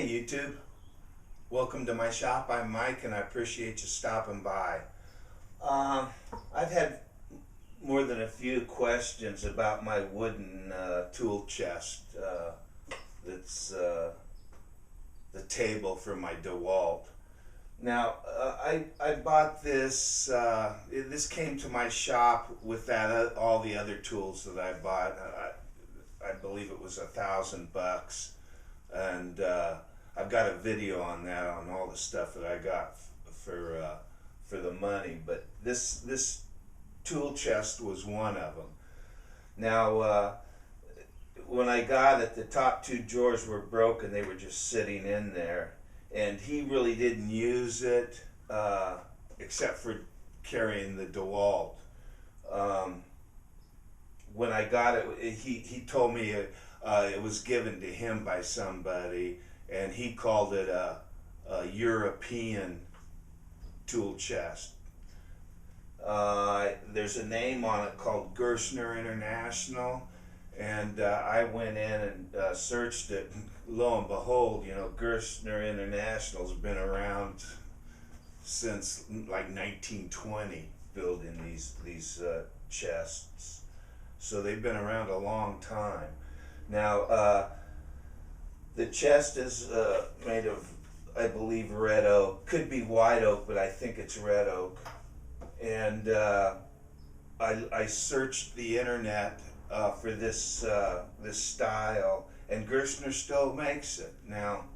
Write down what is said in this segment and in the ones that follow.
Hey YouTube, welcome to my shop. I'm Mike and I appreciate you stopping by. I've had more than a few questions about my wooden tool chest that's the table for my DeWalt. Now, I bought this, this came to my shop with all the other tools that I bought. I believe it was $1,000, and I've got a video on that, on all the stuff that I got for the money. But this tool chest was one of them. Now, when I got it, the top two drawers were broken. They were just sitting in there, and he really didn't use it except for carrying the DeWalt. When I got it, he told me it was given to him by somebody, and he called it a European tool chest. There's a name on it called Gerstner International, and I went in and searched it. Lo and behold, you know, Gerstner International's been around since like 1920, building these chests. So they've been around a long time. Now, the chest is made of, I believe, red oak. Could be white oak, but I think it's red oak. And I searched the internet for this style, and Gerstner still makes it. Now,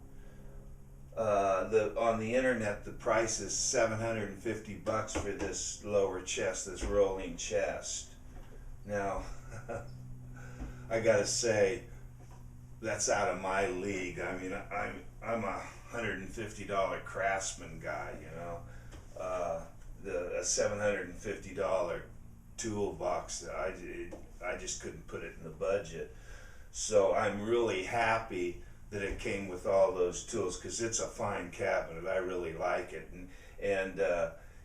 on the internet, the price is $750 for this lower chest, this rolling chest. Now, I gotta say, that's out of my league. I mean, I'm a $150 Craftsman guy, you know. A $750 toolbox, I just couldn't put it in the budget. So I'm really happy that it came with all those tools, because it's a fine cabinet. I really like it, and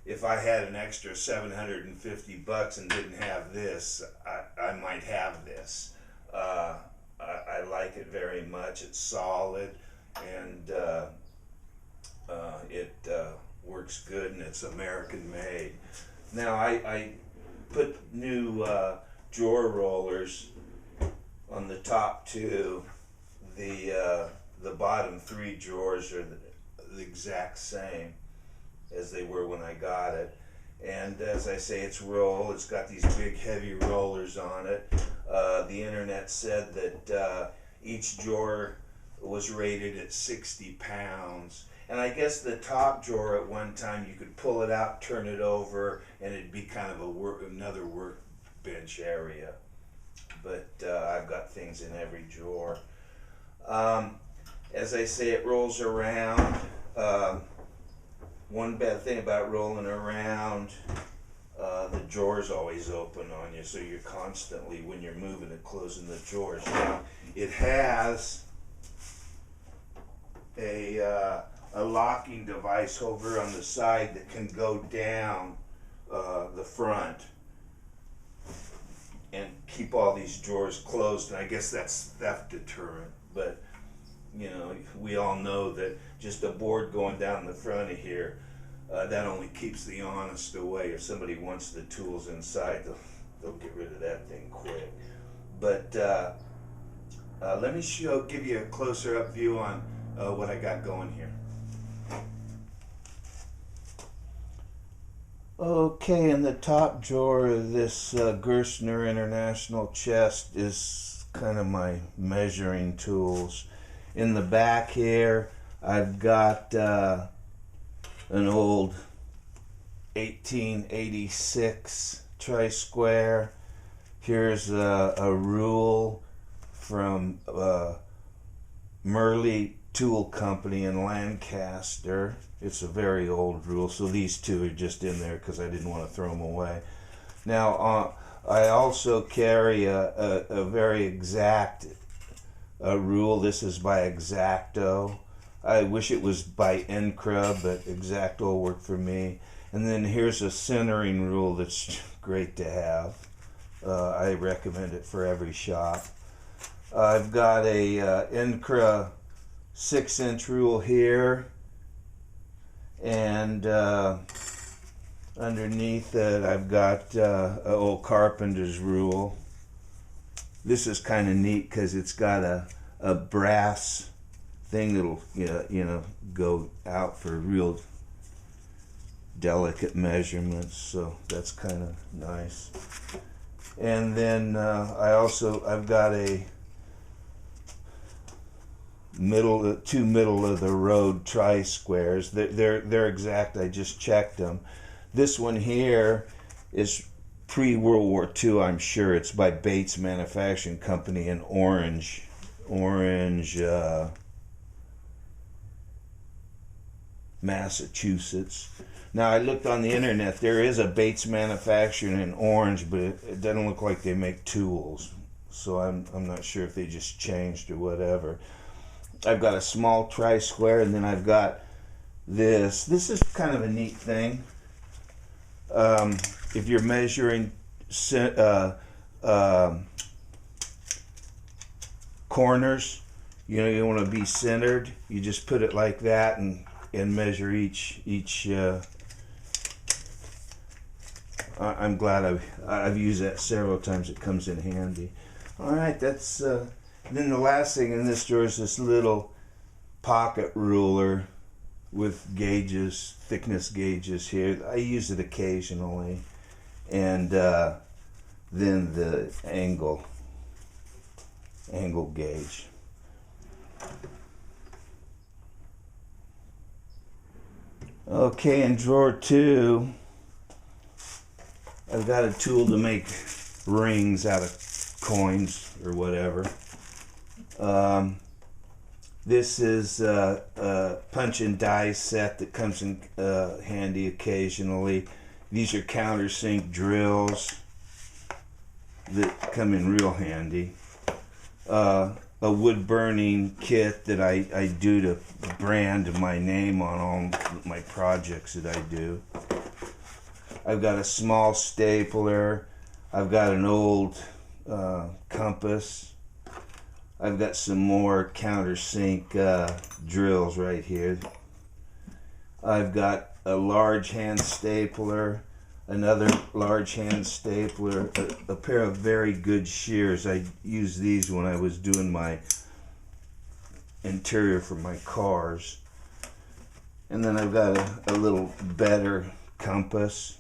if I had an extra $750 and didn't have this, I might have this. I like it very much. It's solid, and it works good, and it's American made. Now I put new drawer rollers on the top two. The bottom three drawers are the exact same as they were when I got it. And as I say, it's roll. It's got these big heavy rollers on it. The internet said that each drawer was rated at 60 pounds. And I guess the top drawer at one time, you could pull it out, turn it over, and it'd be kind of another workbench area. But I've got things in every drawer. As I say, it rolls around. One bad thing about rolling around, the drawer's always open on you, so you're constantly, when you're moving it, closing the drawers. Now, it has a locking device over on the side that can go down the front and keep all these drawers closed, and I guess that's theft deterrent. But you know, we all know that just a board going down the front of here, that only keeps the honest away. If somebody wants the tools inside, they'll get rid of that thing quick. But let me give you a closer up view on what I got going here. Okay, in the top drawer of this Gerstner International chest is kind of my measuring tools. In the back here, I've got an old 1886 tri-square. Here's a rule from Merle Tool Company in Lancaster. It's a very old rule, so these two are just in there because I didn't want to throw them away. Now, I also carry a very exact rule. This is by X-Acto. I wish it was by Encra, but X-Acto will work for me. And then here's a centering rule that's great to have. I recommend it for every shop. I've got a Encra 6-inch rule here, and underneath it I've got an old carpenter's rule. This is kind of neat because it's got a brass thing that'll go out for real delicate measurements, so that's kind of nice. And then I've got a two middle of the road tri-squares. They're exact. I just checked them. This one here is pre-World War II, I'm sure. It's by Bates Manufacturing Company in Orange, Massachusetts. Now, I looked on the internet. There is a Bates Manufacturing in Orange, but it doesn't look like they make tools. So I'm not sure if they just changed or whatever. I've got a small tri-square, and then I've got this. This is kind of a neat thing. If you're measuring corners, you want to be centered. You just put it like that and measure each. I'm glad I've used that several times. It comes in handy. All right, that's. Then the last thing in this drawer is this little pocket ruler with gauges, thickness gauges here. I use it occasionally, and then the angle gauge. Okay, in drawer 2, I've got a tool to make rings out of coins or whatever. This is a punch and die set that comes in handy occasionally. These are countersink drills that come in real handy. A wood burning kit that I do to brand my name on all my projects that I do. I've got a small stapler. I've got an old compass. I've got some more countersink drills right here. I've got a large hand stapler, another large hand stapler, a pair of very good shears. I used these when I was doing my interior for my cars. And then I've got a little better compass,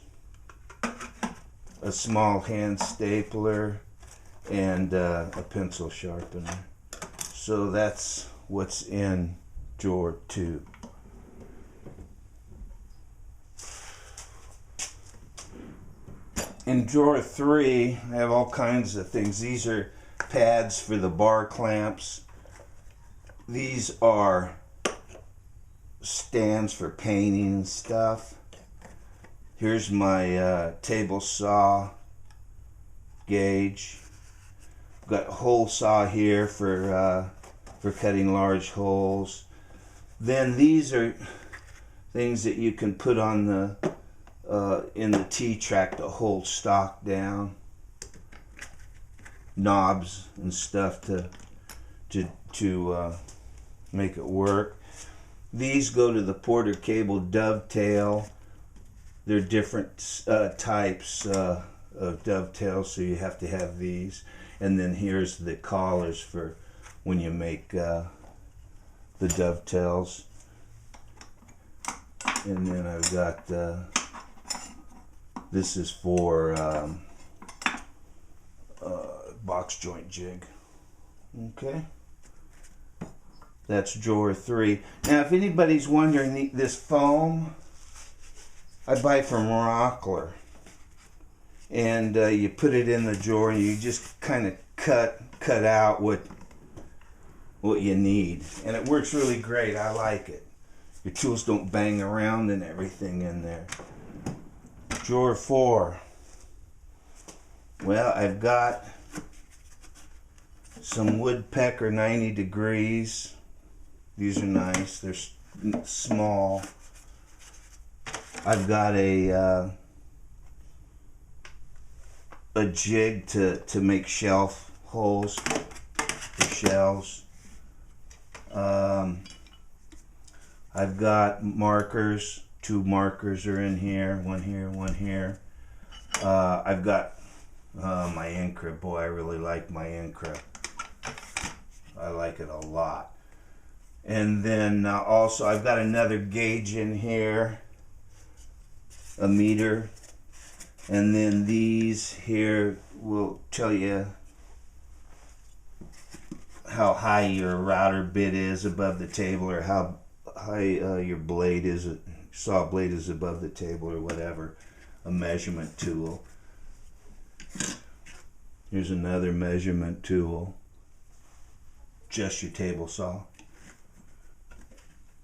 a small hand stapler, and a pencil sharpener. So that's what's in drawer 2. In drawer 3, I have all kinds of things. These are pads for the bar clamps. These are stands for painting and stuff. Here's my table saw gauge. Got a hole saw here for cutting large holes. Then these are things that you can put on the in the T-track to hold stock down. Knobs and stuff to make it work. These go to the Porter cable dovetail. They're different types of dovetails, so you have to have these. And then here's the collars for when you make the dovetails. And then I've got this is for box joint jig. Okay, that's drawer 3. Now, if anybody's wondering, this foam I buy from Rockler. And you put it in the drawer and you just kind of cut out what you need, and it works really great. I like it. Your tools don't bang around and everything in there. Drawer 4. Well, I've got some woodpecker 90 degrees. These are nice. They're small. I've got a jig to make shelf holes for shelves. I've got markers. 2 markers are in here. One here, one here. I've got my Incra. Boy, I really like my Incra. I like it a lot. And then also I've got another gauge in here, a meter. And then these here will tell you how high your router bit is above the table, or how high your blade is, saw blade is above the table, or whatever. A measurement tool. Here's another measurement tool. Just your table saw.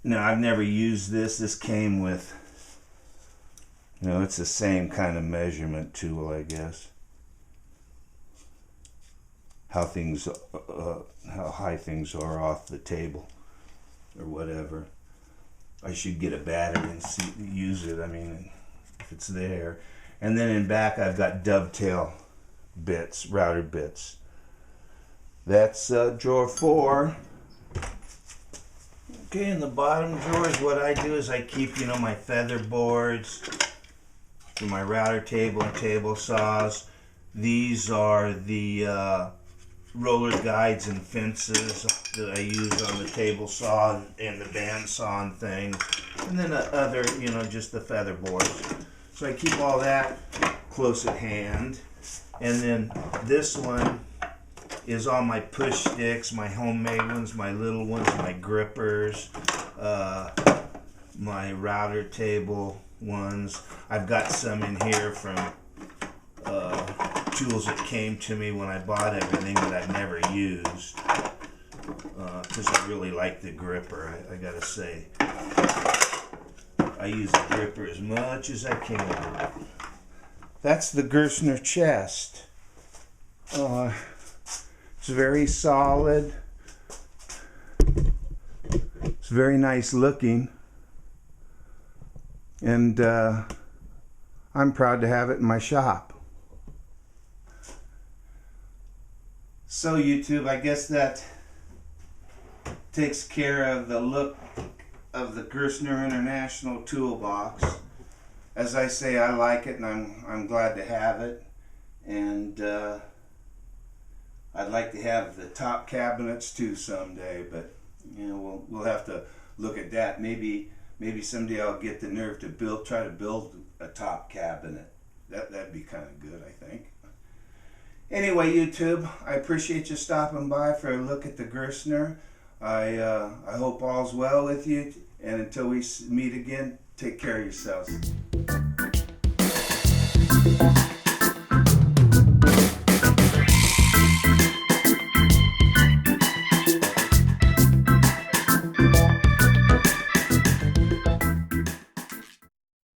Now, I've never used this. This came with, you know, it's the same kind of measurement tool, I guess. How things, how high things are off the table, or whatever. I should get a battery and use it. I mean, if it's there. And then in back, I've got dovetail bits, router bits. That's drawer 4. Okay, in the bottom drawers, what I do is I keep, you know, my feather boards for my router table and table saws. These are the roller guides and fences that I use on the table saw and the band saw and things. And then other, you know, just the feather boards. So I keep all that close at hand. And then this one is all my push sticks, my homemade ones, my little ones, my grippers, my router table ones. I've got some in here from tools that came to me when I bought everything that I've never used, because I really like the gripper, I gotta say. I use the gripper as much as I can. That's the Gerstner chest. It's very solid. It's very nice looking. And I'm proud to have it in my shop. So YouTube, I guess that takes care of the look of the Gerstner International Toolbox. As I say, I like it, and I'm glad to have it. And I'd like to have the top cabinets too someday, but you know, we'll have to look at that. Maybe someday I'll get the nerve to try to build a top cabinet. That'd be kind of good, I think. Anyway, YouTube, I appreciate you stopping by for a look at the Gerstner. I hope all's well with you, and until we meet again, take care of yourselves.